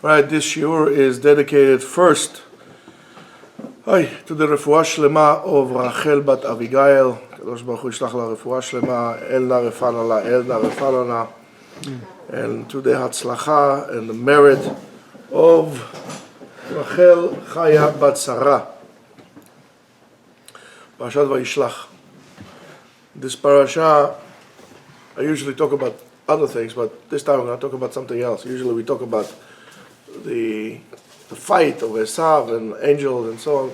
Right, this shiur is dedicated first to the refuah shlema of Rachel bat Avigail. Kadosh Baruch Hu yishlach la refuah shlema, el na refana la, el na refana la, and to the hatzlacha and the merit of Rachel Chaya bat Sarah. Parshat Vayishlach. This parasha, I usually talk about other things, but this time I'm going to talk about something else. Usually we talk about the fight of Esav and angels and so on.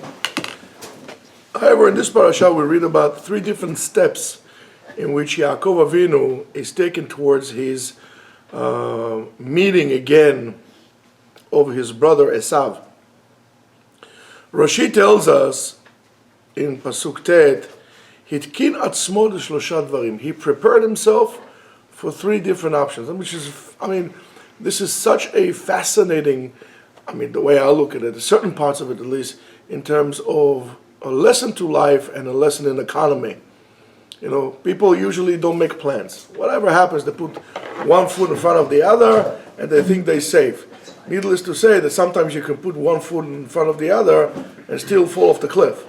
However, in this parasha we read about three different steps in which Yaakov Avinu is taken towards his meeting again of his brother Esav. Rashi tells us in Pasuk Tet, Hitkin atzmo l'shlosha dvarim. He prepared himself for three different options, which is, this is such a fascinating, the way I look at it, certain parts of it at least, in terms of a lesson to life and a lesson in economy. People usually don't make plans. Whatever happens, they put one foot in front of the other and they think they're safe. Needless to say that sometimes you can put one foot in front of the other and still fall off the cliff.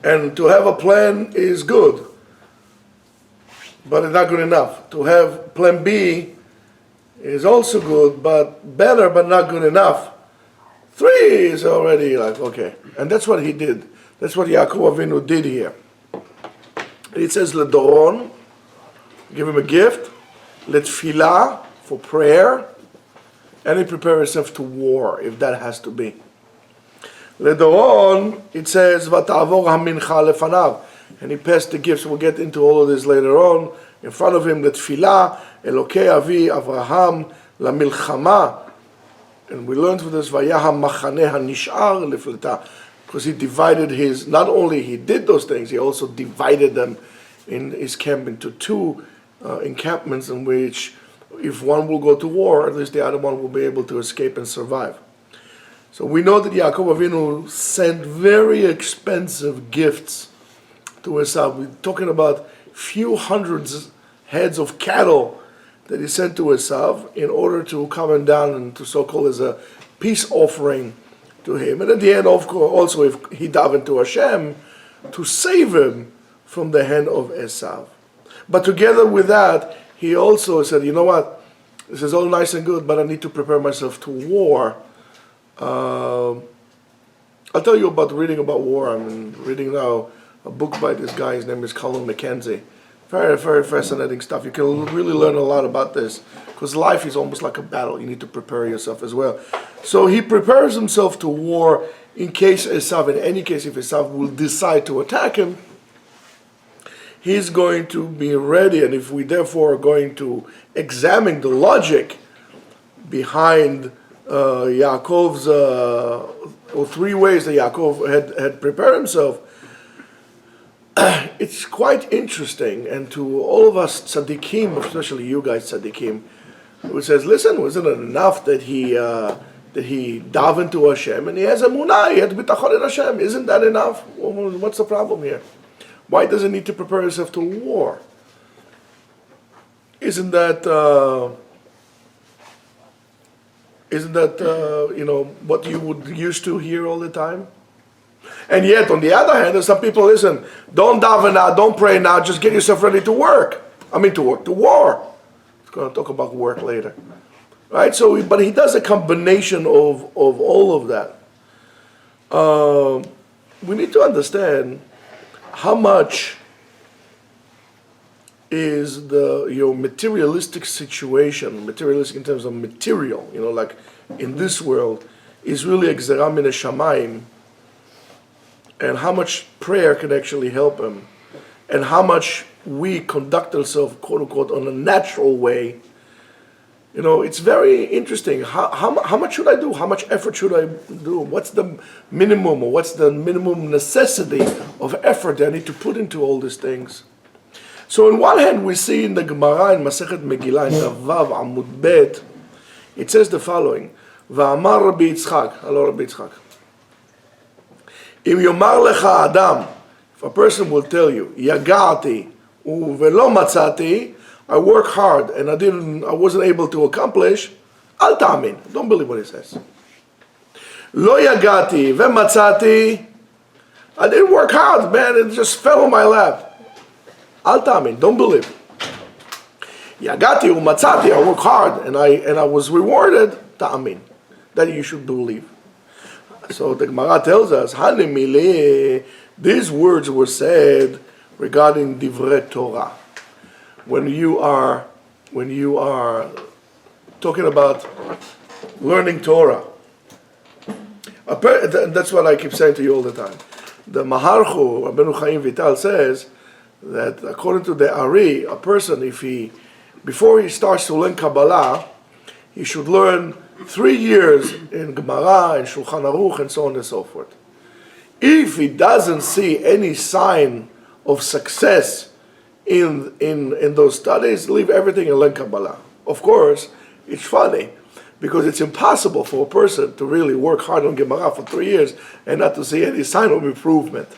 And to have a plan is good, but it's not good enough. To have plan B is also good, but better, but not good enough. 3 is already like, okay. And that's what he did. That's what Yaakov Avinu did here. It says, Ledoron, give him a gift, Letfilah, for prayer, and he prepared himself to war, if that has to be. Ledoron, it says, Vata'avor hamincha lefanav, and he passed the gifts. We'll get into all of this later on. In front of him, Letfilah, Elokei Avi Avraham lamilchama, and we learned from this Vayaham machaneh hanishar lefleta, because he divided his. Not only he did those things, he also divided them in his camp into 2 encampments, in which, if one will go to war, at least the other one will be able to escape and survive. So we know that Yaakov Avinu sent very expensive gifts to Esav. We're talking about few hundreds heads of cattle that he sent to Esav in order to come down and to so-called as a peace offering to him. And at the end, of course, also if he davened to Hashem to save him from the hand of Esav. But together with that, he also said, you know what, this is all nice and good, but I need to prepare myself to war. I'll tell you about reading about war. I'm reading now a book by this guy. His name is Colin Mackenzie. Very, very fascinating stuff. You can really learn a lot about this, because life is almost like a battle. You need to prepare yourself as well. So he prepares himself to war in case Esav, in any case, if Esav will decide to attack him, he's going to be ready. And if we therefore are going to examine the logic behind Yaakov's, or 3 ways that Yaakov had prepared himself, it's quite interesting. And to all of us tzaddikim, especially you guys tzaddikim, who says, listen, wasn't it enough that he davened to Hashem and he has emunah, he had bitachon in Hashem? Isn't that enough? What's the problem here? Why does he need to prepare himself to war? Isn't that what you would used to hear all the time? And yet, on the other hand, there's some people, listen, don't daven now, don't pray now, just get yourself ready to work. To war. We're going to talk about work later. Right? So, but he does a combination of all of that. We need to understand how much is your materialistic situation, materialistic in terms of material, like in this world, is really exera min hashamayim, and how much prayer can actually help him, and how much we conduct ourselves, quote unquote, on a natural way. It's very interesting. How much should I do? How much effort should I do? What's the minimum, or what's the minimum necessity of effort that I need to put into all these things? So on one hand, we see in the Gemara in Masechet Megillah, in Vav Amud Bet, it says the following: Va'amar Rabbi Yitzchak, hello Rabbi Yitzchak, Im yomar lecha adam, if a person will tell you, Yaga'ati u'velo matzati, I work hard and I wasn't able to accomplish, Al ta'amin. Don't believe what he says. Lo yagati v'matzati. I didn't work hard, man. It just fell on my lap. Al ta'amin. Don't believe. Yagati u'matzati. I work hard and I was rewarded. Ta'amin. That you should believe. So the Gemara tells us, Hanimile, these words were said regarding divrei Torah. When you are talking about learning Torah, that's what I keep saying to you all the time. The Maharchu, Rabbeinu Chaim Vital says that according to the Ari, a person, before he starts to learn Kabbalah, he should learn 3 years in Gemara and Shulchan Aruch and so on and so forth. If he doesn't see any sign of success in those studies, leave everything and learn Kabbalah. Of course, it's funny because it's impossible for a person to really work hard on Gemara for 3 years and not to see any sign of improvement.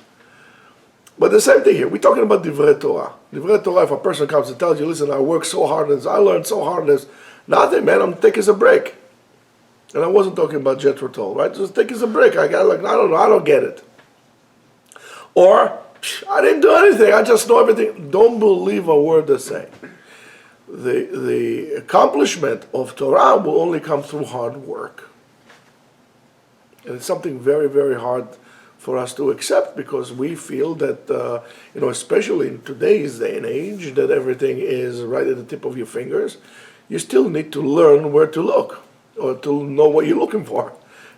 But the same thing here, we're talking about Divrei Torah. Divrei Torah, if a person comes and tells you, listen, I worked so hard on this, I learned so hard on this, nothing, man, I'm taking a break. And I wasn't talking about Jethro Tull, right? Just take as a break. I don't get it. Or, I didn't do anything. I just know everything. Don't believe a word they say. The accomplishment of Torah will only come through hard work. And it's something very, very hard for us to accept because we feel that, especially in today's day and age, that everything is right at the tip of your fingers. You still need to learn where to look, or to know what you're looking for.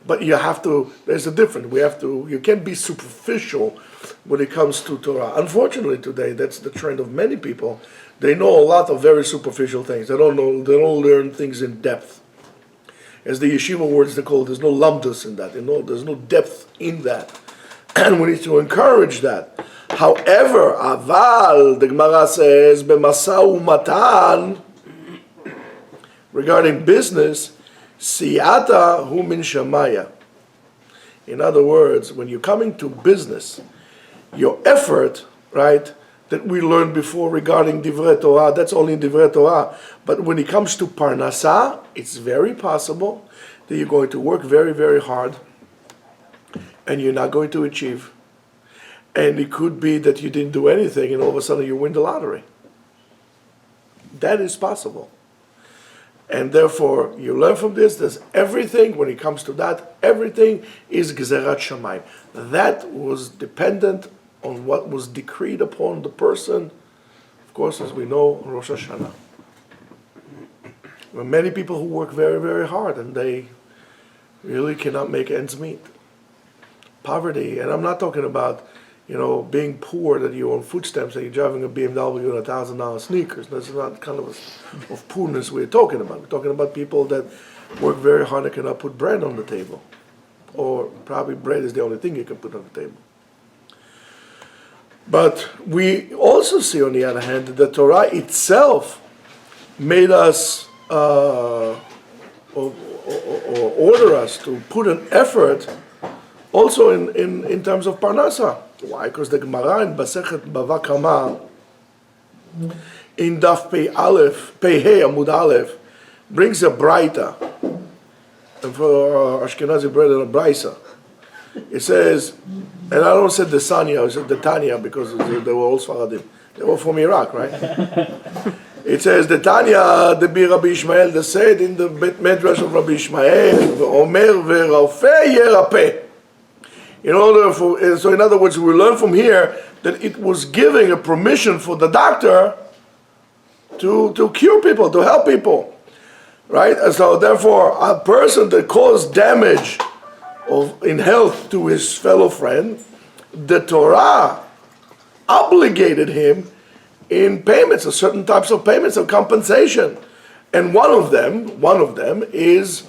But you have to, there's a difference. You can't be superficial when it comes to Torah. Unfortunately today, that's the trend of many people. They know a lot of very superficial things. They don't learn things in depth. As the Yeshiva words they call, there's no lamdus in that. There's no depth in that. And we need to encourage that. However, aval, the Gemara says, b'masa u'matan, regarding business, siyata hu min shamaya. In other words, when you're coming to business, your effort, right, that we learned before regarding Divrei Torah, that's only in Divrei Torah. But when it comes to Parnasah, it's very possible that you're going to work very, very hard and you're not going to achieve. And it could be that you didn't do anything and all of a sudden you win the lottery. That is possible. And therefore, you learn from this, there's everything, when it comes to that, everything is Gezerat Shamayim. That was dependent on what was decreed upon the person, of course, as we know, Rosh Hashanah. There are many people who work very, very hard and they really cannot make ends meet. Poverty, and I'm not talking about, being poor, that you're on food stamps and you're driving a BMW and $1,000 sneakers. That's not kind of poorness we're talking about. We're talking about people that work very hard and cannot put bread on the table. Or probably bread is the only thing you can put on the table. But we also see, on the other hand, that the Torah itself made us, or order us to put an effort also in terms of Parnasa. Why? Because the Gemara in Masechet Bava Kama, in Daf Pei He Amud Aleph, brings a Braita. And for Ashkenazi brethren, a Braisa. It says, and I don't say the Sanya, I said the Tanya, because they were all Sfaradim. They were from Iraq, right? It says, the Tanya, the Rabbi Ishmael, they said in the Bet Medrash of Rabbi Ishmael, Omer ve'rafeh yerapeh. So in other words, we learn from here that it was giving a permission for the doctor to cure people, to help people, right? And so therefore, a person that caused damage in health to his fellow friend, the Torah obligated him in payments, or certain types of payments of compensation, and one of them is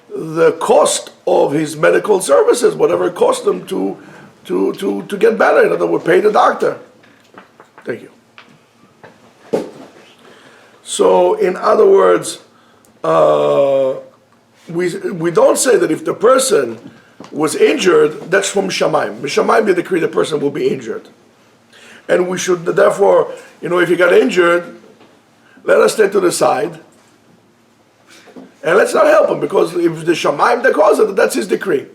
the cost of his medical services, whatever it cost him to get better. In other words, pay the doctor. Thank you. So, in other words, we don't say that if the person was injured, that's from Shamayim. Shamayim, they decree the person will be injured. And we should, therefore, if you got injured, let us stay to the side And let's not help him, because if the Shamayim that cause it, that's his decree.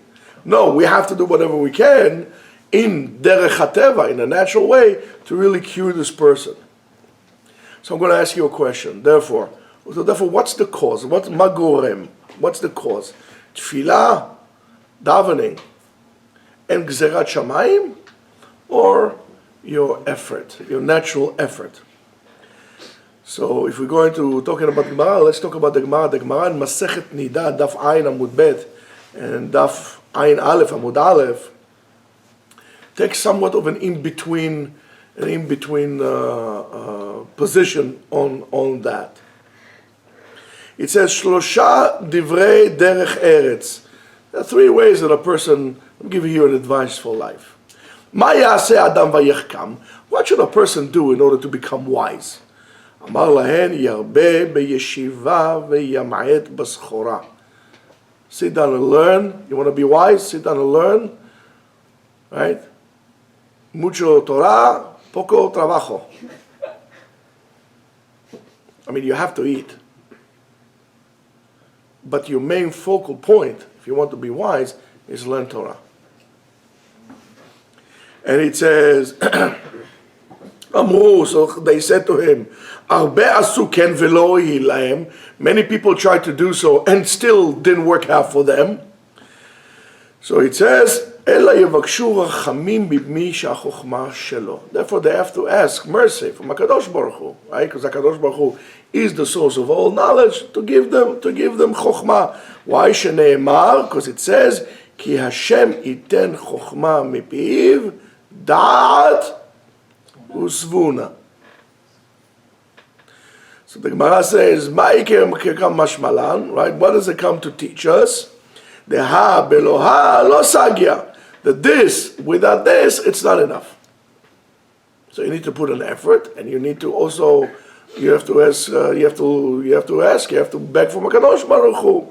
No, we have to do whatever we can in derech hateva, in a natural way, to really cure this person. So I'm going to ask you a question. Therefore, what's the cause? What's magorem? What's the cause? Tefillah, davening, and gzerat shamayim, or your effort, your natural effort? So if we're going to talking about Gemara, let's talk about the Gemara. The Gemara in Masechet Nida, Daf Ayin Amud Bet, and Daf Ayin Aleph Amud Aleph, takes somewhat of an in-between position on that. It says, Shlosha divrei derech eretz. There are three ways that a person, I'm giving you an advice for life. Ma yaseh adam vayechkam. What should a person do in order to become wise? Amar lahen yarbe beyeshiva veyama'et b'schora. Sit down and learn. You want to be wise? Sit down and learn. Right? Mucho Torah, poco trabajo. I mean, you have to eat. But your main focal point, if you want to be wise, is learn Torah. And it says, Amru, so they said to him, Arbe asu ken velo lahem. Many people tried to do so and still didn't work out for them. So it says, Ela yevakshu rachamim b'mi she'achochma shelo. Therefore they have to ask mercy from HaKadosh Baruch Hu, right? Because HaKadosh Baruch Hu is the source of all knowledge, to give them chokhmah. Why shene'emar? Because it says, Ki Hashem iten chokhmah mipiv da'at usvuna. So the Gemara says, Ma'ikeh mashmalan, right? What does it come to teach us? The ha beloha lo sagya. That this, without this, it's not enough. So you need to put an effort, and you need to also, you have to ask, you have to beg from HaKadosh Baruch Hu.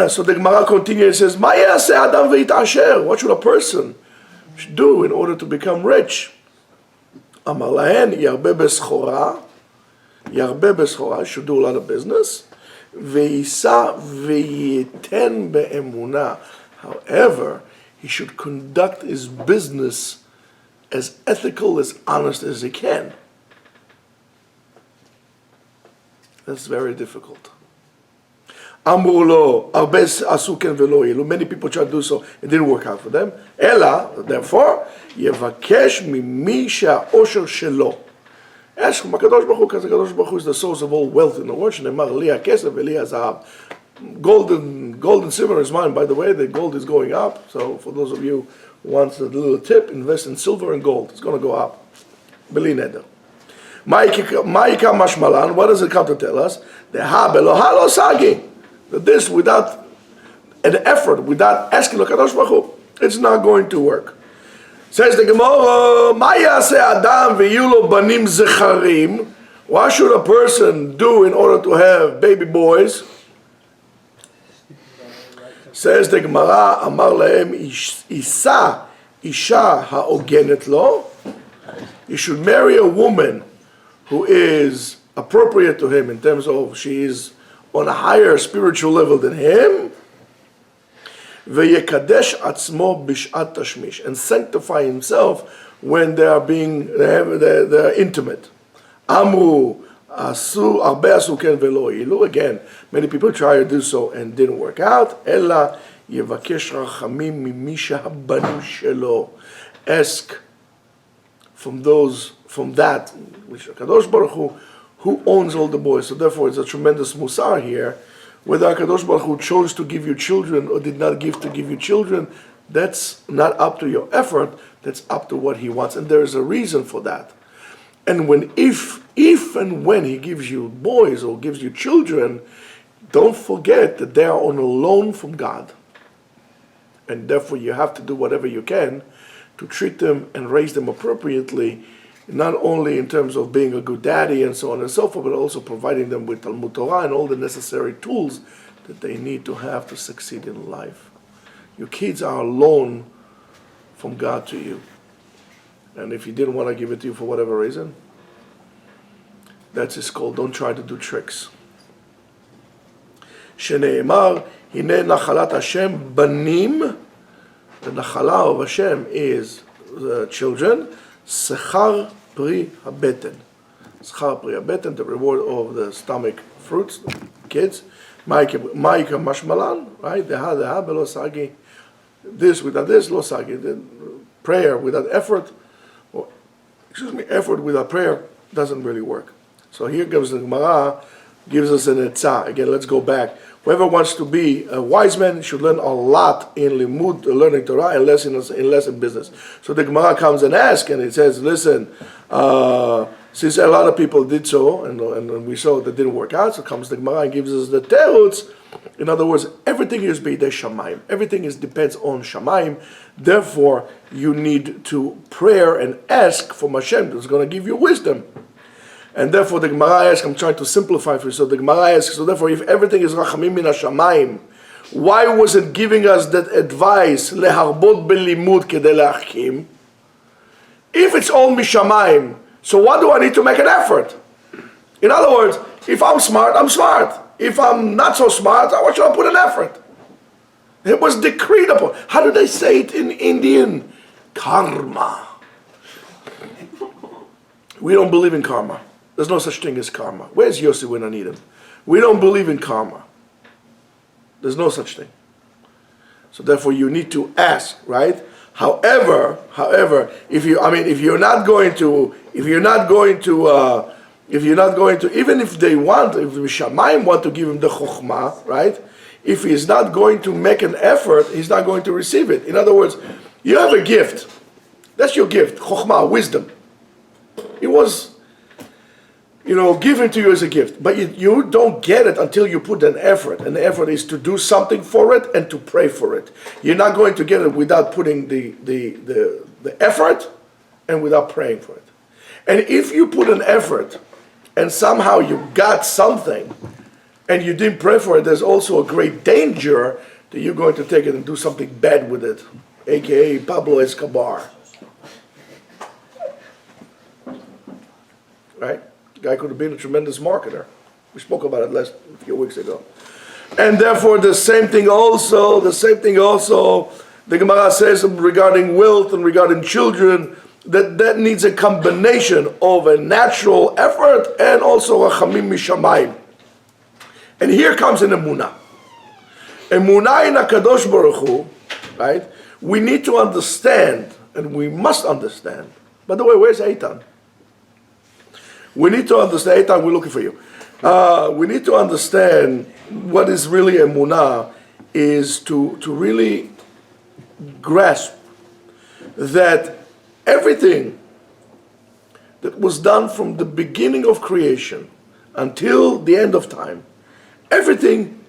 So the Gemara continues, it says, Ma yaseh adam v'yitasher. What should a person do in order to become rich? Amar lahen yarbe b'schora. Yarbe b'schora, should do a lot of business. Ve'isa ve'yiten be'emunah. However, he should conduct his business as ethical, as honest as he can. That's very difficult. Amru lo, arbe asu ken velo yelu. Many people tried to do so, it didn't work out for them. Ela, therefore, yevakesh mimi she'a'osher shelo. Ask from HaKadosh Baruch Hu, because HaKadosh Baruch Hu is the source of all wealth in the world. Shneimar li ha'kesef v'li ha'zahav. Gold and silver is mine. By the way, the gold is going up. So for those of you who want a little tip, invest in silver and gold. It's going to go up. Beli neder. Ma'ika mashmalan. What does it come to tell us? The ha beloha lo sagi. That this, without an effort, without asking HaKadosh Baruch Hu, it's not going to work. Says the Gemara, Ma yaseh adam v'yulo banim zecharim. What should a person do in order to have baby boys? Says the Gemara, Amar lahem isa isha ha'ogenet lo. He should marry a woman who is appropriate to him in terms of she is on a higher spiritual level than him. V'yekadesh atzmo b'shat tashmish, and sanctify himself when they're intimate. Amru asu arbe asu ken velo ilu. Again, many people try to do so and didn't work out. Ella yevakesh rachamim mimi she'habanim shelo. Ask from that which HaKadosh Baruch Hu, who owns all the boys. So therefore, it's a tremendous musar here. Whether HaKadosh Baruch Hu chose to give you children or did not give you children, that's not up to your effort. That's up to what He wants, and there is a reason for that. And if and when He gives you boys or gives you children, don't forget that they are on a loan from God. And therefore you have to do whatever you can to treat them and raise them appropriately, not only in terms of being a good daddy and so on and so forth, but also providing them with Talmud Torah and all the necessary tools that they need to have to succeed in life. Your kids are a loan from God to you. And if He didn't want to give it to you for whatever reason, that's His call. Don't try to do tricks. שנאמר, הנה נחלת השם בנים, the נחלה of Hashem is the children, שכר פרי הבטן. שכר פרי הבטן, the reward of the stomach fruits, the kids. Maika mashmalan, right? Deha belo sagi. This without this, lo sagi. Prayer without effort, effort without prayer doesn't really work. So here gives the Gemara, gives us an etzah. Again, let's go back. Whoever wants to be a wise man should learn a lot in limud, learning Torah, and less in business. So the Gemara comes and asks, and it says, listen, since a lot of people did so, and we saw that didn't work out, so comes the Gemara and gives us the teruts. In other words, everything is b'idei shamayim. Everything depends on shamayim. Therefore, you need to prayer and ask for Hashem who's going to give you wisdom. And therefore, the Gemara asks, I'm trying to simplify for you. So the Gemara asks, so therefore, if everything is rachamim min hashamayim, why was it giving us that advice, leharbot belimud kedei leachkim? If it's all mishamayim, so why do I need to make an effort? In other words, if I'm smart, I'm smart. If I'm not so smart, why should I put an effort? It was decreed upon. How do they say it in Indian? Karma. We don't believe in karma. There's no such thing as karma. Where's Yossi when I need him? We don't believe in karma. There's no such thing. So therefore you need to ask, right? However, if you're not going to, even if they want, if the Shamayim want to give him the Chokhmah, right? If he's not going to make an effort, he's not going to receive it. In other words, you have a gift. That's your gift, Chokhmah, wisdom. It was, given to you as a gift. But you don't get it until you put an effort. And the effort is to do something for it and to pray for it. You're not going to get it without putting the effort and without praying for it. And if you put an effort and somehow you got something and you didn't pray for it, there's also a great danger that you're going to take it and do something bad with it, aka Pablo Escobar. Right? The guy could have been a tremendous marketer. We spoke about it a few weeks ago. And therefore the same thing also, the Gemara says regarding wealth and regarding children, that needs a combination of a natural effort and also rachamim mishamayim. And here comes an emunah. Emunah in HaKadosh Baruch Hu, right? We need to understand, and we must understand. By the way, where's Eitan? We need to understand, Eitan, we're looking for you. We need to understand what is really emunah is to really grasp that everything that was done from the beginning of creation until the end of time, everything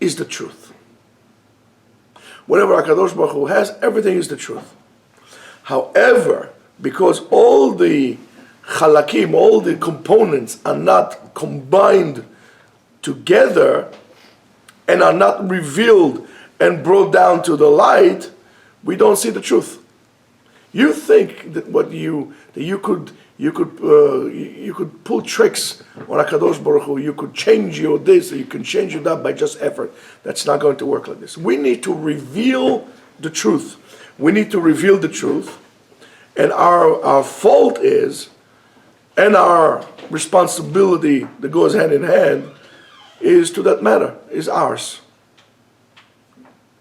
is the truth. Whatever HaKadosh Baruch Hu has, everything is the truth. However, because all the chalakim, all the components are not combined together and are not revealed and brought down to the light, we don't see the truth. You think that you could pull tricks on HaKadosh Baruch Hu, you could change your this, or you can change your that by just effort. That's not going to work like this. We need to reveal the truth. We need to reveal the truth. And our fault is, and our responsibility that goes hand in hand, is to that matter, is ours.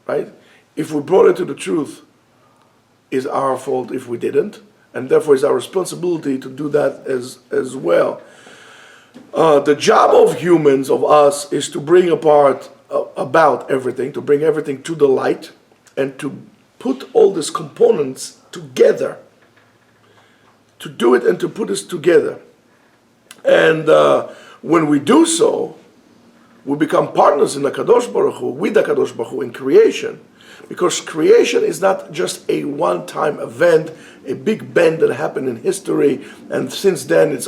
Right? If we brought it to the truth, is our fault if we didn't, and therefore it's our responsibility to do that as well. The job of humans, of us, is to bring about everything, to bring everything to the light, and to put all these components together, to do it and to put us together. And when we do so, we become partners in the Kadosh Baruch Hu, with the Kadosh Baruch Hu in creation. Because creation is not just a one-time event, a big bang that happened in history, and since then it's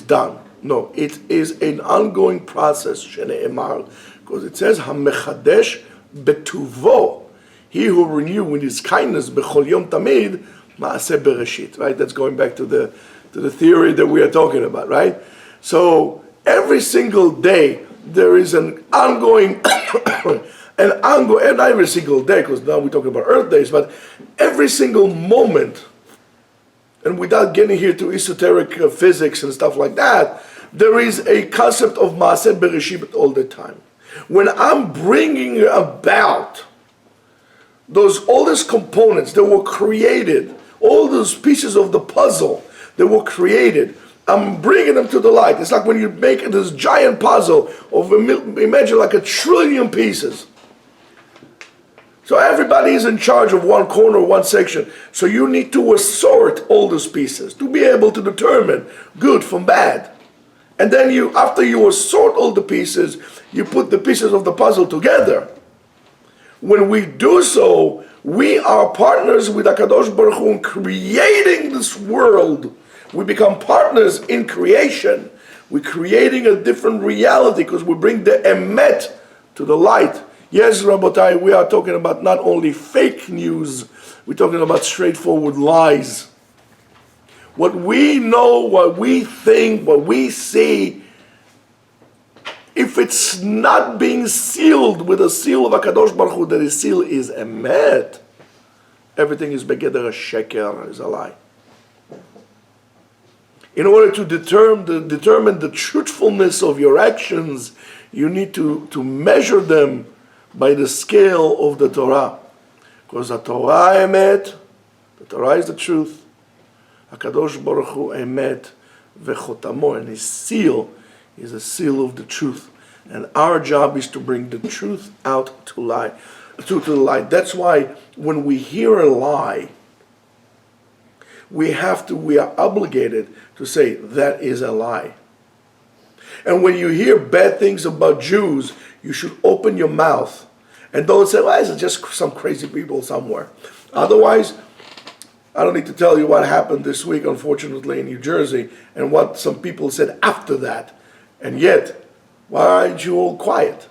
done. No, it is an ongoing process, Shene'emar, because it says, HaMechadesh betuvo, he who renew with his kindness, Bechol Yom Tamid, Ma'aseh Bereshit, right? That's going back to the theory that we are talking about, right? So every single day there is an ongoing, and not every single day, because now we're talking about Earth days, but every single moment, and without getting here to esoteric physics and stuff like that, there is a concept of Maaseh Bereshit all the time. When I'm bringing about all these components that were created, all those pieces of the puzzle that were created, I'm bringing them to the light. It's like when you make this giant puzzle of, imagine like 1 trillion pieces. So everybody is in charge of one corner, one section. So you need to assort all those pieces to be able to determine good from bad. And then after you assort all the pieces, you put the pieces of the puzzle together. When we do so, we are partners with HaKadosh Baruch Hu in creating this world. We become partners in creation. We're creating a different reality because we bring the emet to the light. Yes, Rabotai, we are talking about not only fake news, we're talking about straightforward lies. What we know, what we think, what we see, if it's not being sealed with a seal of HaKadosh Baruch Hu, that his seal is emet, everything is begeder a sheker, is a lie. In order to determine the truthfulness of your actions, you need to measure them by the scale of the Torah. Because the Torah emet, the Torah is the truth. HaKadosh Baruch Hu emet vechotamo, and his seal is a seal of the truth. And our job is to bring the truth out to the light. That's why when we hear a lie, we are obligated to say that is a lie. And when you hear bad things about Jews, you should open your mouth and don't say, well, it's just some crazy people somewhere. Otherwise, I don't need to tell you what happened this week, unfortunately, in New Jersey, and what some people said after that. And yet, why aren't you all quiet?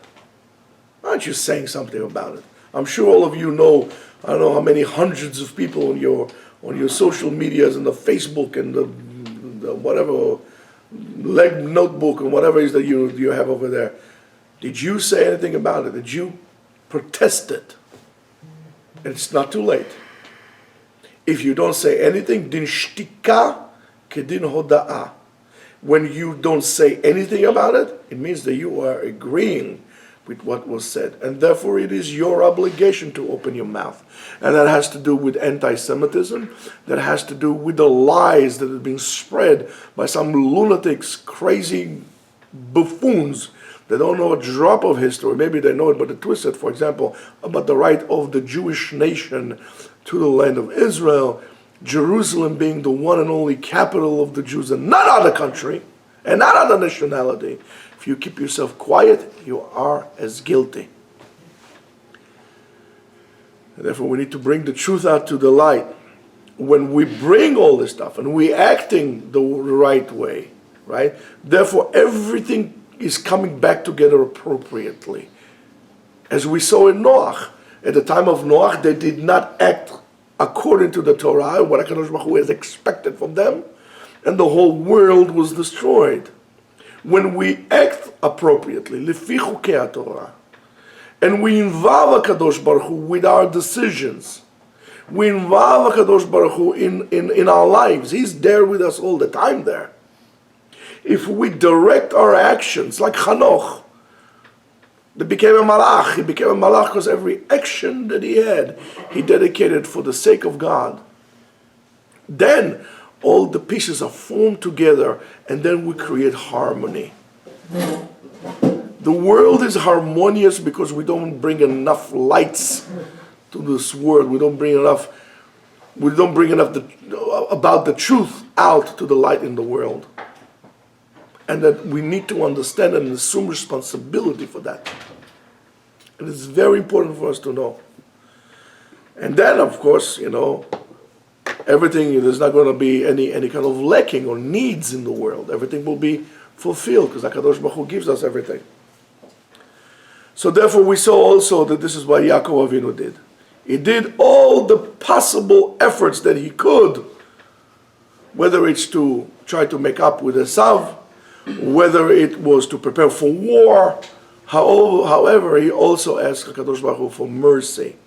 Why aren't you saying something about it? I'm sure all of you know, I don't know how many hundreds of people on your social medias and the Facebook and the whatever leg notebook and whatever it is that you have over there. Did you say anything about it? Did you protest it? And it's not too late. If you don't say anything, din shtika kedin hoda'ah. When you don't say anything about it, it means that you are agreeing with what was said. And therefore it is your obligation to open your mouth. And that has to do with anti-Semitism. That has to do with the lies that are being spread by some lunatics, crazy buffoons that don't know a drop of history. Maybe they know it, but they twist it, for example, about the right of the Jewish nation to the land of Israel, Jerusalem being the one and only capital of the Jews and not other country and not other nationality. If you keep yourself quiet, you are as guilty. And therefore, we need to bring the truth out to the light. When we bring all this stuff and we're acting the right way, right? Therefore, everything is coming back together appropriately. As we saw in Noach. At the time of Noach, they did not act according to the Torah, what HaKadosh Baruch Hu has expected from them, and the whole world was destroyed. When we act appropriately, lefi chukei HaTorah, and we involve HaKadosh Baruch Hu with our decisions, we involve HaKadosh Baruch Hu in our lives. He's there with us all the time there. If we direct our actions, like Hanoch, he became a malach. He became a malach because every action that he had, he dedicated for the sake of God. Then all the pieces are formed together, and then we create harmony. The world is harmonious because we don't bring enough lights to this world. We don't bring enough about the truth out to the light in the world. And that we need to understand and assume responsibility for that. And it's very important for us to know. And then, of course, everything, there's not going to be any kind of lacking or needs in the world. Everything will be fulfilled because HaKadosh Baruch Hu gives us everything. So therefore we saw also that this is what Yaakov Avinu did. He did all the possible efforts that he could, whether it's to try to make up with Esav, whether it was to prepare for war. However, he also asked HaKadosh Baruch Hu for mercy.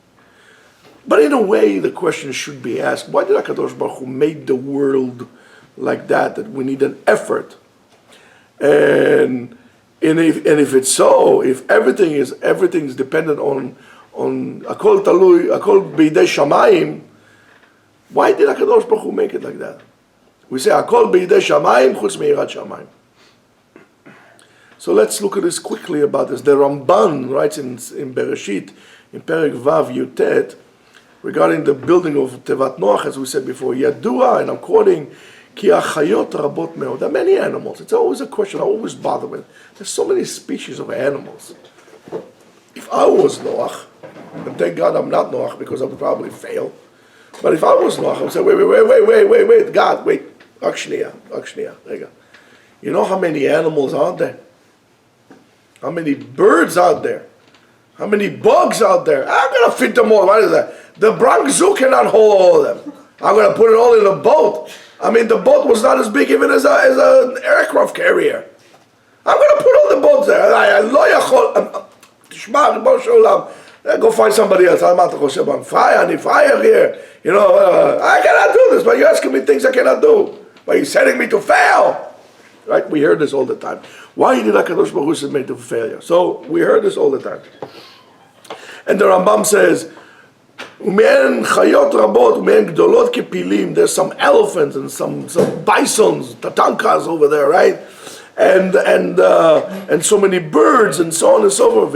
But in a way, the question should be asked, why did HaKadosh Baruch Hu make the world like that we need an effort? And if it's so, if everything's dependent on Akol Talui, Akol Beidei Shamayim, why did HaKadosh Baruch Hu make it like that? We say Akol Beidei Shamayim chutz meirat Shamayim. So let's look at this quickly about this. The Ramban writes in Bereshit, in Perek Vav Yutet, regarding the building of Tevat Noach, as we said before, Yadua, and I'm quoting, Ki achayot rabot meod. There are many animals. It's always a question I always bother with. There's so many species of animals. If I was Noach, and thank God I'm not Noach because I would probably fail, but if I was Noach, I would say, wait, God, wait, Akshniya, rega. You know how many animals are there? How many birds out there? How many bugs out there? I'm going to fit them all. What is that? The Bronx Zoo cannot hold all of them. I'm going to put it all in a boat. I mean, the boat was not as big even as an aircraft carrier. I'm going to put all the boats there. Go find somebody else. I'm fire. I need fire here. You know, I cannot do this, but you're asking me things I cannot do. But you're setting me to fail. Right? We hear this all the time. Why did HaKadosh Baruch Hu set me to failure? So we heard this all the time. And the Rambam says, "U'me'en chayot rabot, u'me'en gdolot kepilim." There's some elephants and some bisons, tatankas over there, right? And so many birds and so on and so forth.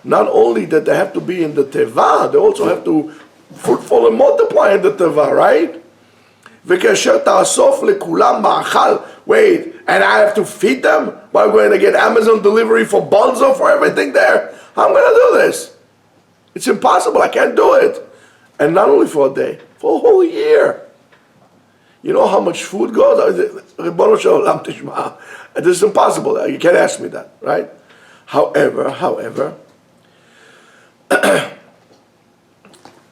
Not only that they have to be in the teva, they also have to fruitful and multiply in the teva, right? Wait, and I have to feed them? Am I going to get Amazon delivery for Bonzo for everything there? How am I going to do this? It's impossible. I can't do it. And not only for a day, for a whole year. You know how much food goes? Ribono shel olam tishma. This is impossible. You can't ask me that, right? However,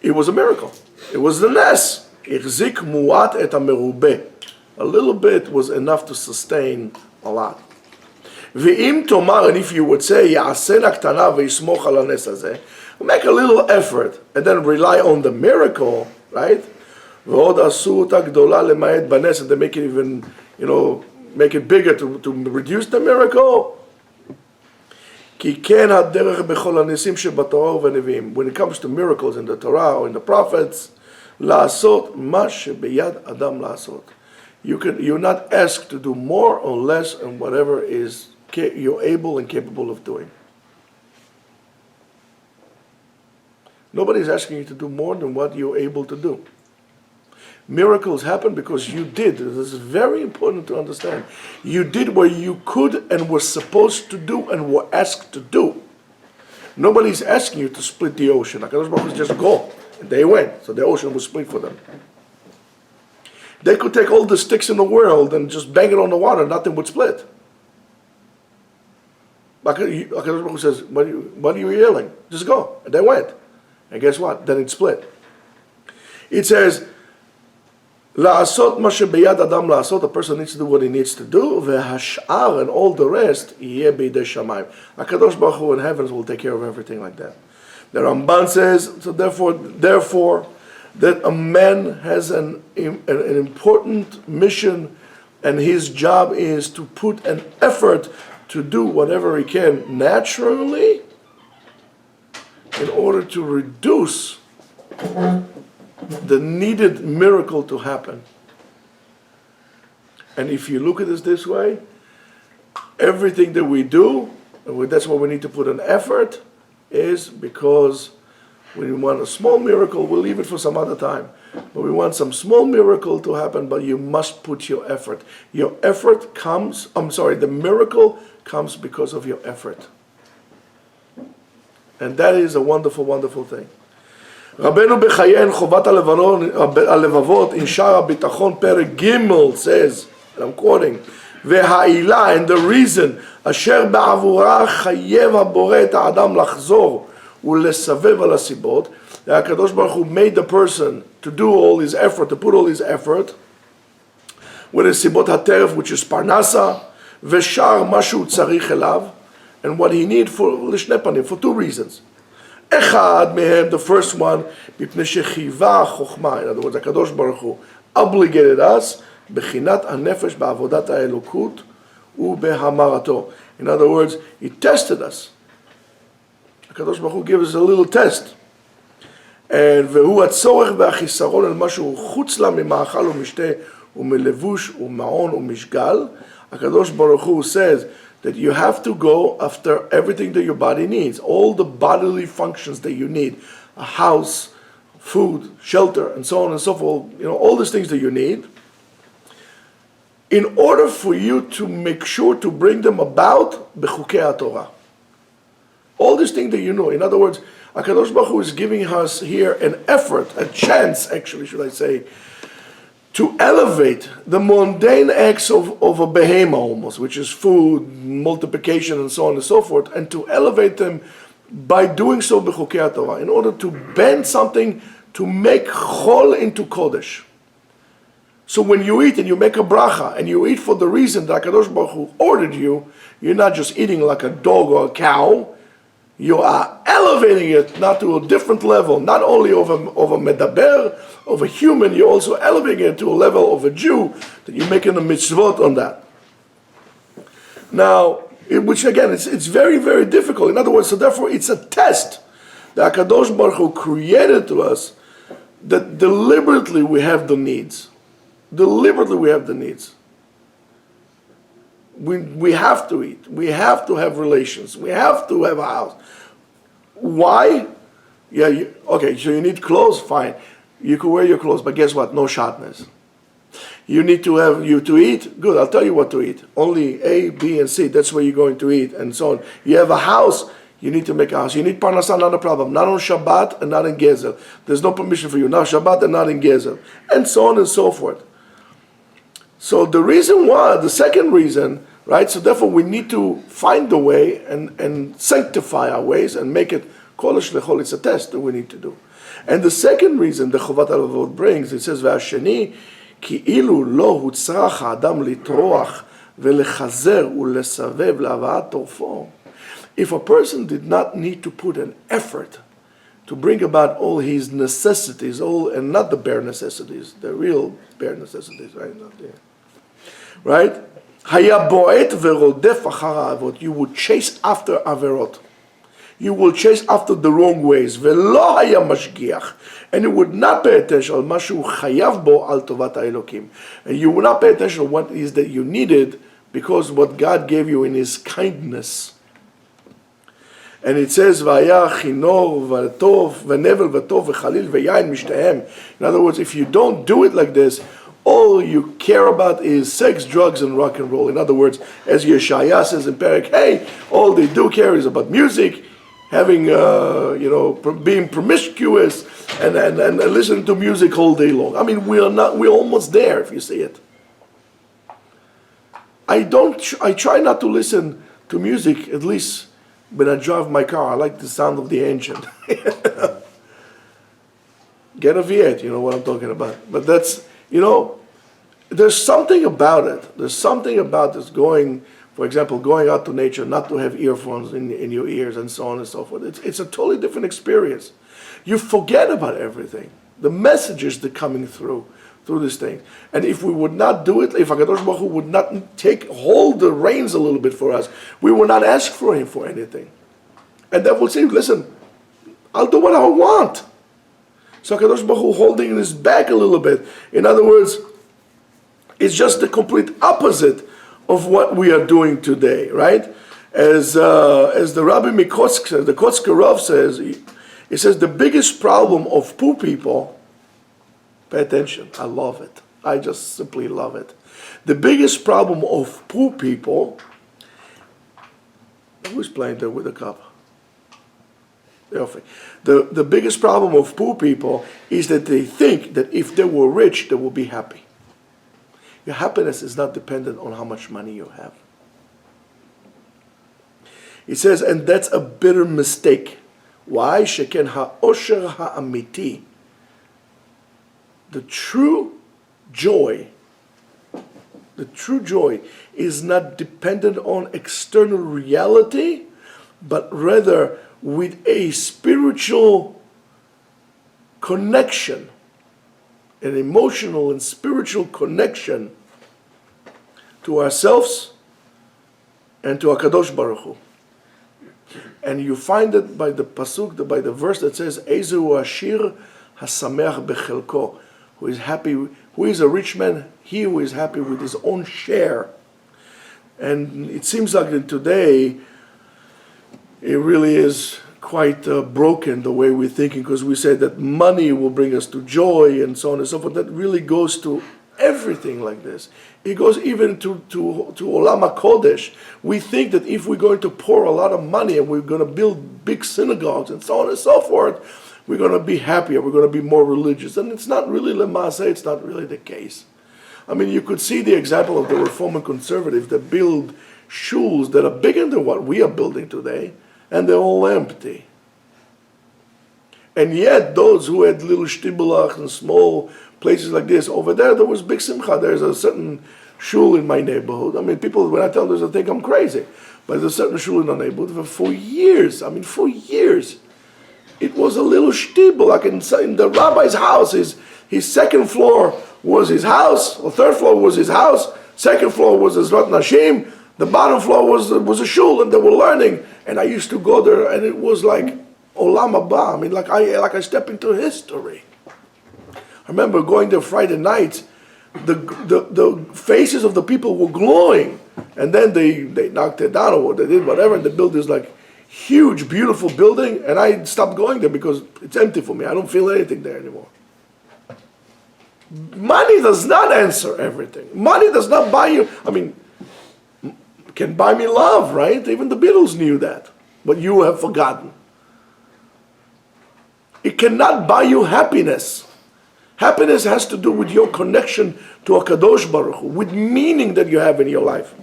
it was a miracle. It was the nes. Ihzik muat et hamerubeh. A little bit was enough to sustain a lot. Ve'im tomar, and if you would say, ya'asena ktana ve'yismoch al hanes hazeh, make a little effort and then rely on the miracle, right? Ve'od asu ota gdola lema'et banes, and they make it even, make it bigger to reduce the miracle. Ki ken haderech bechol hanesim shebatorah u'beneviim. When it comes to miracles in the Torah or in the prophets, la'asot ma shebeyad adam la'asot. You're not asked to do more or less than whatever is you're able and capable of doing. Nobody's asking you to do more than what you're able to do. Miracles happen because you did. This is very important to understand. You did what you could and were supposed to do and were asked to do. Nobody's asking you to split the ocean. HaKadosh Baruch Hu just go. And they went. So the ocean was split for them. They could take all the sticks in the world and just bang it on the water, nothing would split. HaKadosh Baruch Hu says, what are you yelling? Just go. And they went. And guess what? Then it split. It says, La'asot ma shebeyad adam la'asot, a person needs to do what he needs to do, ve'hash'ar, and all the rest, yeh beidei shamayim. HaKadosh Baruch Hu in heavens will take care of everything like that. The Ramban says, so therefore, that a man has an important mission, and his job is to put an effort to do whatever he can naturally in order to reduce the needed miracle to happen. And if you look at this way, everything that we do, and that's why we need to put an effort, is because when we want a small miracle, we'll leave it for some other time. But we want some small miracle to happen, but you must put your effort. Your effort comes, the miracle comes because of your effort. And that is a wonderful, wonderful thing. Rabbeinu Bechayen Chovat HaLevavot in Shara Bitachon Perek Gimel says, and I'm quoting, Ve'ha'ila, and the reason, Asher ba'avura chayev ha'boreh et ha'adam lachzor u'lesavev al hasibot, that HaKadosh Baruch Hu made the person to do all his effort, to put all his effort, what is סיבות הטרף, which is פרנסה, ושאר מה שהוא צריך אליו, and what he need for לשני פנים, for two reasons. אחד מהם, the first one, מפני שחייבה חוכמה, in other words, הקדוש ברוך הוא obligated us, בחינת הנפש בעבודת האלוקות ובהמרתו. In other words, he tested us. הקדוש ברוך הוא gives us a little test. והוא הצורך והחיסרון על משהו חוץ לה ממאכל ומשתה ומלבוש ומעון ומשגל. הקדוש ברוך הוא says that you have to go after everything that your body needs, all the bodily functions that you need, a house, food, shelter, and so on and so forth, all these things that you need, in order for you to make sure to bring them about b'chukei HaTorah. All these things that you know. In other words, HaKadosh Baruch Hu is giving us here an effort, a chance, actually, should I say, to elevate the mundane acts of a behemoth almost, which is food, multiplication, and so on and so forth, and to elevate them by doing so b'chukei HaTorah, in order to bend something to make chol into kodesh. So when you eat and you make a bracha, and you eat for the reason that HaKadosh Baruch Hu ordered you, you're not just eating like a dog or a cow, you are elevating it not to a different level, not only of a medaber, of a human, you're also elevating it to a level of a Jew, that you're making a mitzvot on that. Now, which again, it's very, very difficult. In other words, so therefore it's a test that HaKadosh Baruch Hu created to us, that deliberately we have the needs. Deliberately we have the needs. We have to eat. We have to have relations. We have to have a house. Why? Okay, so you need clothes, fine. You can wear your clothes, but guess what? No shatnez. You need to have to eat? Good, I'll tell you what to eat. Only A, B, and C. That's where you're going to eat, and so on. You have a house, you need to make a house. You need parnasah, not a problem. Not on Shabbat and not in Gezel. There's no permission for you. Not Shabbat and not in Gezel. And so on and so forth. So the reason why, the second reason, right, so therefore we need to find the way and sanctify our ways and make it kodesh lechol. It's a test that we need to do. And the second reason the Chovat HaLevavot brings, it says, והשני, כאילו לא הוצרך האדם לטרוח ולחזר ולסבב להבאת טורפו. If a person did not need to put an effort to bring about all his necessities, and not the bare necessities, the real bare necessities, right? Not there. Right? היה בועט ורודף אחר העברות. You would chase after עבירות. You will chase after the wrong ways. ולא היה משגיח. And you would not pay attention על מה שהוא חייב בו על טובת האלוקים. And you would not pay attention to what is that you needed because what God gave you in His kindness. And it says, והיה חינור וטוב ונבל וטוב וחליל ויין משתיהם. In other words, if you don't do it like this, all you care about is sex, drugs, and rock and roll. In other words, as Yeshaya says in Perek, hey, all they do care is about music, having, being promiscuous, and listening to music all day long. I mean, we're almost there, if you see it. I try not to listen to music, at least when I drive my car. I like the sound of the engine. Get a V8, you know what I'm talking about. But that's, there's something about it. There's something about this going, for example, going out to nature, not to have earphones in your ears and so on and so forth. It's a totally different experience. You forget about everything. The messages that are coming through this thing. And if we would not do it, if HaKadosh Baruch Hu would not hold the reins a little bit for us, we would not ask for Him for anything. And then we'll say, listen, I'll do what I want. So HaKadosh Baruch Hu holding His back a little bit. In other words, it's just the complete opposite of what we are doing today, right? As the Rabbi Mikotsk says, the Kotzker Rav says, he says the biggest problem of poor people, pay attention, I love it. I just simply love it. The biggest problem of poor people, who's playing there with a cup? The biggest problem of poor people is that they think that if they were rich, they will be happy. Your happiness is not dependent on how much money you have. It says, and that's a bitter mistake. Why? Sheken ha'osher ha'amiti. The true joy the true joy, is not dependent on external reality, but rather with a spiritual connection, an emotional and spiritual connection to ourselves and to HaKadosh Baruch Hu. And you find it by the pasuk, by the verse that says, Ezehu Ashir Hasameach Bechelko, who is happy, who is a rich man, he who is happy with his own share. And it seems like that today, it really is quite broken the way we're thinking, because we say that money will bring us to joy and so on and so forth. That really goes to everything like this. It goes even to Olam HaKodesh. We think that if we're going to pour a lot of money and we're going to build big synagogues and so on and so forth, we're going to be happier, we're going to be more religious. And it's not really Lemase, it's not really the case. I mean, you could see the example of the Reform and Conservative that build shuls that are bigger than what we are building today, and they're all empty. And yet, those who had little shtibelach and small places like this, over there was big simcha. There's a certain shul in my neighborhood. I mean, people, when I tell them this, they think I'm crazy. But there's a certain shul in our neighborhood for years. It was a little shtibel, like in the rabbi's house. His second floor was his house, or third floor was his house, second floor was his Zvat Nashim, the bottom floor was a shul, and they were learning. And I used to go there, and it was like Olam Haba. I mean, like I step into history. I remember going there Friday nights, the faces of the people were glowing, and then they knocked it down, or they did whatever, and they built this like huge, beautiful building, and I stopped going there because it's empty for me. I don't feel anything there anymore. Money does not answer everything. Money does not buy you. I mean, can buy me love, right? Even the Beatles knew that, but you have forgotten. It cannot buy you happiness. Happiness has to do with your connection to HaKadosh Baruch Hu, with meaning that you have in your life.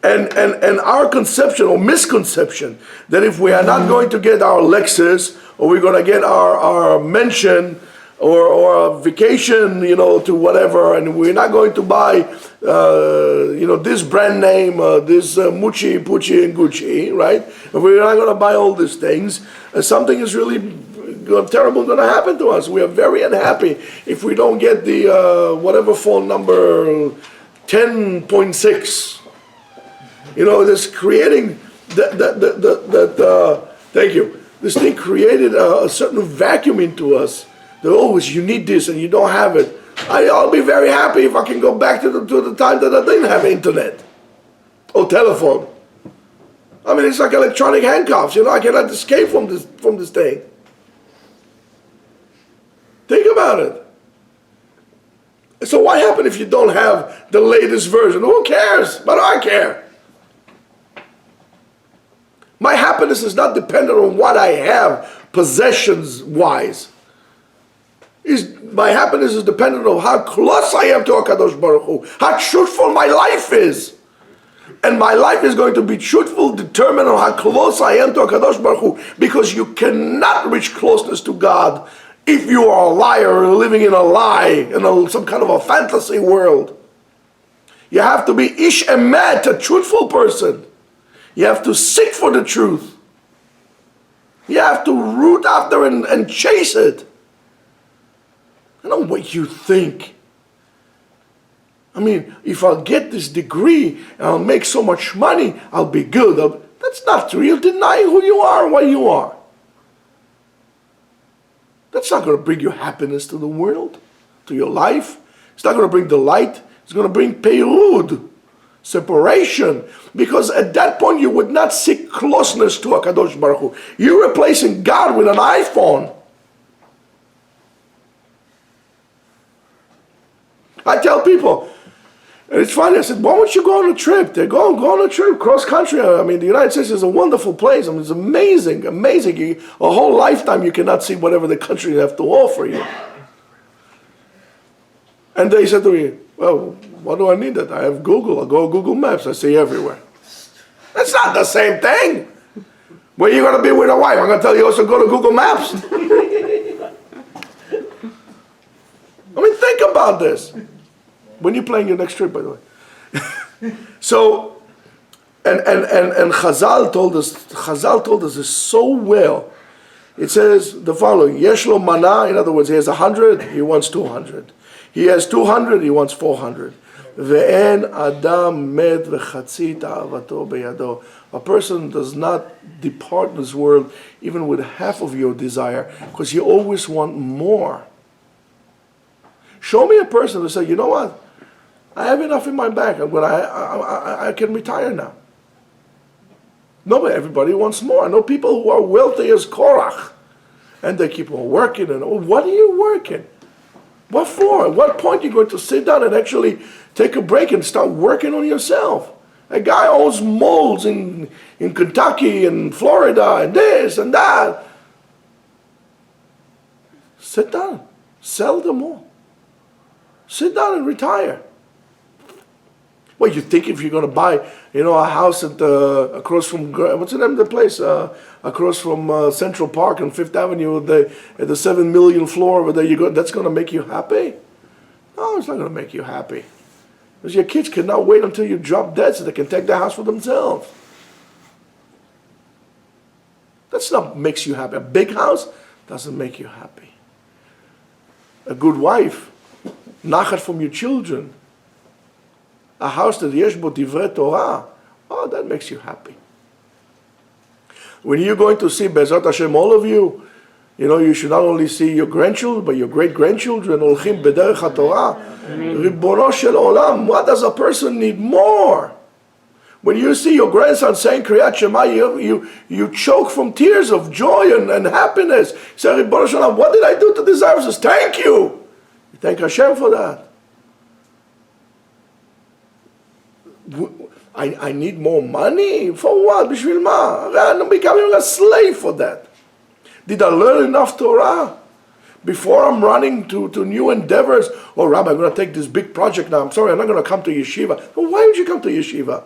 And our conception or misconception that if we are not going to get our Lexus, or we're going to get our mansion, or a vacation, to whatever, and we're not going to buy, this brand name, this Mucci, Pucci, and Gucci, right? And we're not going to buy all these things. Something is really terrible going to happen to us. We are very unhappy if we don't get the whatever phone number 10.6. This creating thank you. This thing created a certain vacuum into us. That always you need this and you don't have it. I'll be very happy if I can go back to the time that I didn't have internet or telephone. I mean, it's like electronic handcuffs. I cannot escape from this thing. Think about it. So what happens if you don't have the latest version? Who cares? But I care. My happiness is not dependent on what I have, possessions-wise. My happiness is dependent on how close I am to HaKadosh Baruch Hu, how truthful my life is. And my life is going to be truthful, determined on how close I am to HaKadosh Baruch Hu, because you cannot reach closeness to God if you are a liar or living in a lie, in some kind of a fantasy world. You have to be ish emet, a truthful person. You have to seek for the truth. You have to root after and chase it. I don't know what you think. I mean, if I'll get this degree and I'll make so much money, I'll be good. That's not true. You'll deny who you are and what you are. That's not going to bring you happiness to the world, to your life. It's not going to bring delight. It's going to bring peirud, separation. Because at that point you would not seek closeness to HaKadosh Baruch Hu. You're replacing God with an iPhone. I tell people, and it's funny, I said, why don't you go on a trip? They go on a trip, cross country. I mean, the United States is a wonderful place. I mean, it's amazing. A whole lifetime you cannot see whatever the country have to offer you. And they said to me, well, why do I need that? I have Google. I go to Google Maps. I see everywhere. That's not the same thing. Where you going to be with a wife? I'm going to tell you also go to Google Maps. I mean, think about this. When you planning your next trip, by the way? So, and Chazal told us this so well. It says the following: Yesh lo mana. In other words, he has 100, he wants 200. He has 200, he wants 400. Ve'en adam med v'chatzi ta'avato beyado. A person does not depart this world even with half of your desire, because you always want more. Show me a person who say, you know what? I have enough in my bank. I can retire now. No, but everybody wants more. I know people who are wealthy as Korach, and they keep on working. And what are you working? What for? At what point are you going to sit down and actually take a break and start working on yourself? A guy owns molds in Kentucky and Florida and this and that. Sit down. Sell them all. Sit down and retire. Well, you think if you're going to buy, a house at across from, what's the name of the place? Across from Central Park on Fifth Avenue at the 7 million floor over there, that's going to make you happy? No, it's not going to make you happy. Because your kids cannot wait until you drop dead so they can take the house for themselves. That's not makes you happy. A big house doesn't make you happy. A good wife, nachat from your children, a house that yesh bo divrei Torah, that makes you happy. When you're going to see Be'ezrat Hashem, all of you, you should not only see your grandchildren, but your great-grandchildren, olchim b'derech HaTorah. Ribono shel olam, what does a person need more? When you see your grandson saying Kriyat Shema, you choke from tears of joy and happiness. You say, Ribono shel olam, what did I do to deserve this? Thank you. Thank Hashem for that. I need more money? For what? B'shvil ma? I'm becoming a slave for that. Did I learn enough Torah? Before I'm running to new endeavors, Rabbi, I'm going to take this big project now. I'm sorry, I'm not going to come to Yeshiva. Well, why would you come to Yeshiva?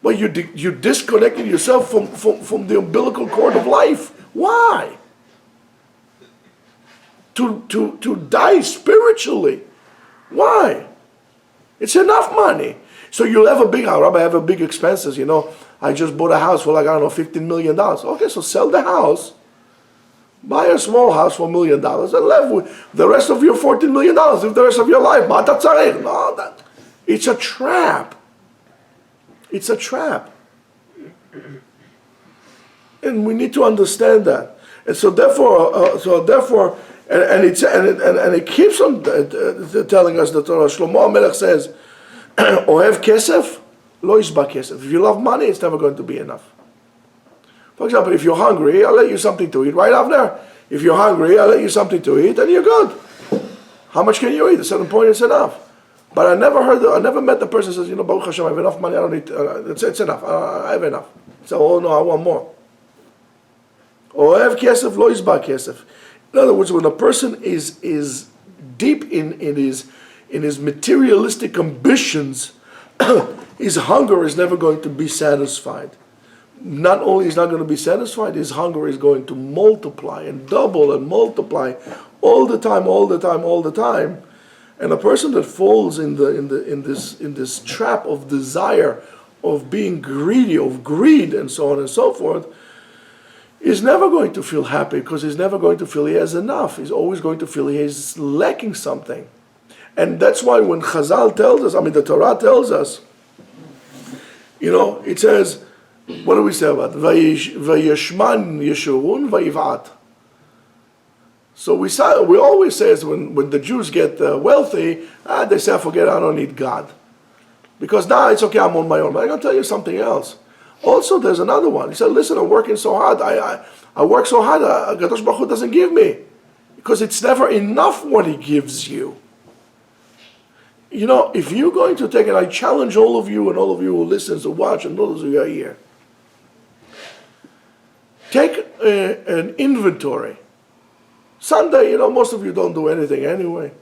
Well, you disconnected yourself from the umbilical cord of life. Why? To die spiritually. Why? It's enough money. So you'll have a big house. Rabbi, I have a big expenses. I just bought a house for $15 million. Okay, so sell the house. Buy a small house for $1 million and live with the rest of your $14 million. Live the rest of your life. No, it's a trap. It's a trap. And we need to understand that. And so therefore, and it keeps on telling us that Torah. Shlomo HaMelech says, Ohev kesef, lo yishba kesef. If you love money, it's never going to be enough. For example, if you're hungry, I'll let you something to eat right up there. If you're hungry, I'll let you something to eat, and you're good. How much can you eat? At a certain point, it's enough. But I never met the person who says, Baruch Hashem, I have enough money, I don't need, it's enough, I have enough. So, no, I want more. Ohev kesef, lo yishba kesef. In other words, when a person is deep in his materialistic ambitions, his hunger is never going to be satisfied. Not only is not going to be satisfied, his hunger is going to multiply and double and multiply all the time. And a person that falls in this trap of desire, of being greedy, of greed, and so on and so forth, is never going to feel happy, because he's never going to feel he has enough. He's always going to feel he is lacking something. And that's why when Chazal tells us, the Torah tells us, it says, what do we say about it? Vayishman Yeshurun Vayivat. So we always say when the Jews get wealthy, they say, forget, I don't need God. Because now it's okay, I'm on my own. But I'm going to tell you something else. Also, there's another one. He said, listen, I'm working so hard. I work so hard, Kadosh Baruch Hu doesn't give me. Because it's never enough what he gives you. If you're going to take it, I challenge all of you and all of you who listen, who watch, and those who are here. Take an inventory. Sunday, most of you don't do anything anyway.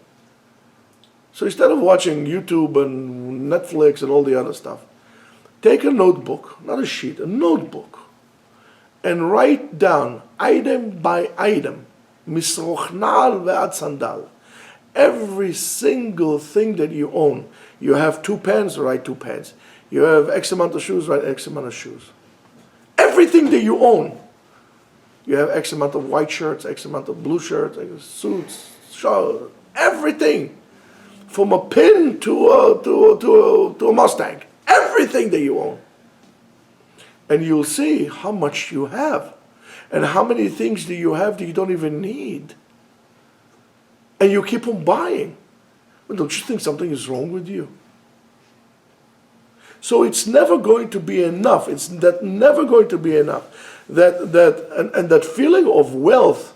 So instead of watching YouTube and Netflix and all the other stuff, take a notebook, not a sheet, a notebook, and write down item by item, misrochnal ve'ad sandal, Every single thing that you own. You have 2 pens, write 2 pens. You have X amount of shoes, write X amount of shoes. Everything that you own. You have X amount of white shirts, X amount of blue shirts, suits, shirts, everything. From a pin to a Mustang. Everything that you own. And you'll see how much you have. And how many things do you have that you don't even need. And you keep on buying. Well, don't you think something is wrong with you? So it's never going to be enough. It's never going to be enough. That feeling of wealth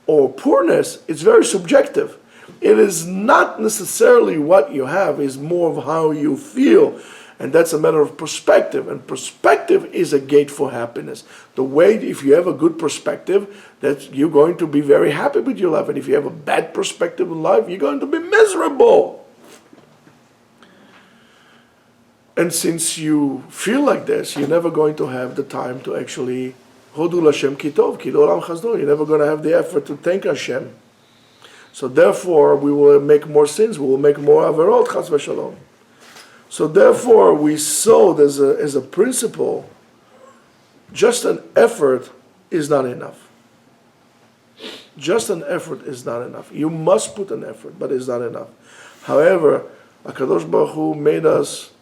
or poorness is very subjective. It is not necessarily what you have, it's more of how you feel. And that's a matter of perspective. And perspective is a gate for happiness. The way, if you have a good perspective, that you're going to be very happy with your life. And if you have a bad perspective in life, you're going to be miserable. And since you feel like this, you're never going to have the time to actually Hodu Lashem Kitov, Kidolam Chazdo. You're never going to have the effort to thank Hashem. So therefore, we will make more sins. We will make more averot, Chas v'shalom. So therefore, we saw as a principle, just an effort is not enough. Just an effort is not enough. You must put an effort, but it's not enough. However, HaKadosh Baruch Hu made us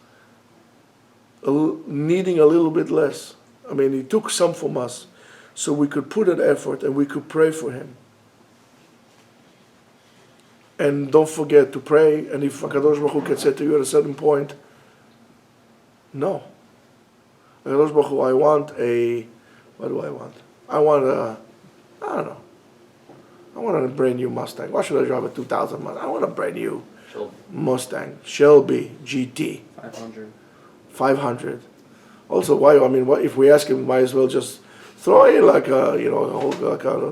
needing a little bit less. I mean, He took some from us so we could put an effort and we could pray for Him. And don't forget to pray. And if HaKadosh Baruch Hu can say to you at a certain point, no. HaKadosh Baruch Hu, I want what do I want? I want I don't know. I want a brand new Mustang. Why should I drive a 2000 Mustang? I want a brand new Mustang. Shelby GT. 500. Also, why? I mean, if we ask him, might as well just throw in like a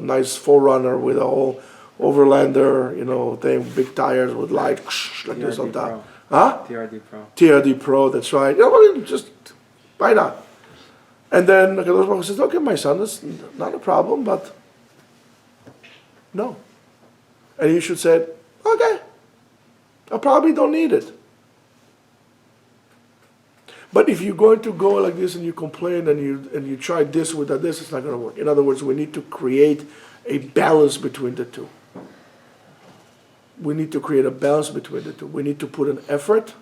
nice 4Runner with a whole Overlander, thing, big tires with lights like this on top. Huh? TRD Pro. TRD Pro, that's right. Just why not? And then HaKadosh Baruch Hu says, okay, my son, that's not a problem, but no. And you should say, okay, I probably don't need it. But if you're going to go like this and you complain and you try this with this, it's not going to work. In other words, we need to create a balance between the two. We need to create a balance between the two. We need to put an effort,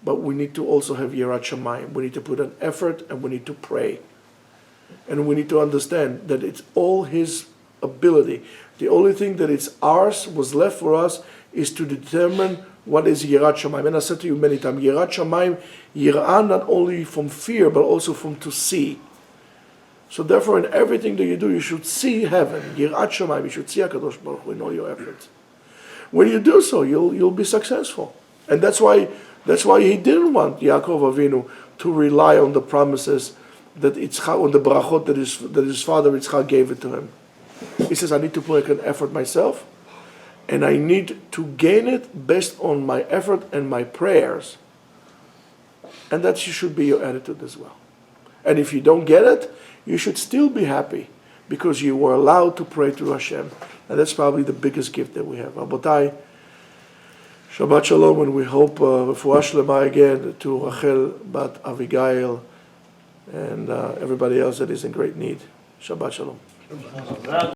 but we need to also have Yirat Shamayim. We need to put an effort and we need to pray. And we need to understand that it's all His ability. The only thing that is ours, was left for us, is to determine what is Yirat Shamayim. And I said to you many times, Yirat Shamayim, Yirah not only from fear, but also from to see. So therefore, in everything that you do, you should see heaven. Yirat Shamayim, you should see HaKadosh Baruch Hu in all your efforts. When you do so, you'll be successful. And that's why He didn't want Yaakov Avinu to rely on the promises that Yitzchak, on the brachot that his father Yitzchak gave it to him. He says, I need to put an effort myself, and I need to gain it based on my effort and my prayers. And that should be your attitude as well. And if you don't get it, you should still be happy because you were allowed to pray to Hashem. And that's probably the biggest gift that we have. Rabotai, Shabbat Shalom, and we hope Refuah Shlema again to Rachel Bat Avigail and everybody else that is in great need. Shabbat Shalom.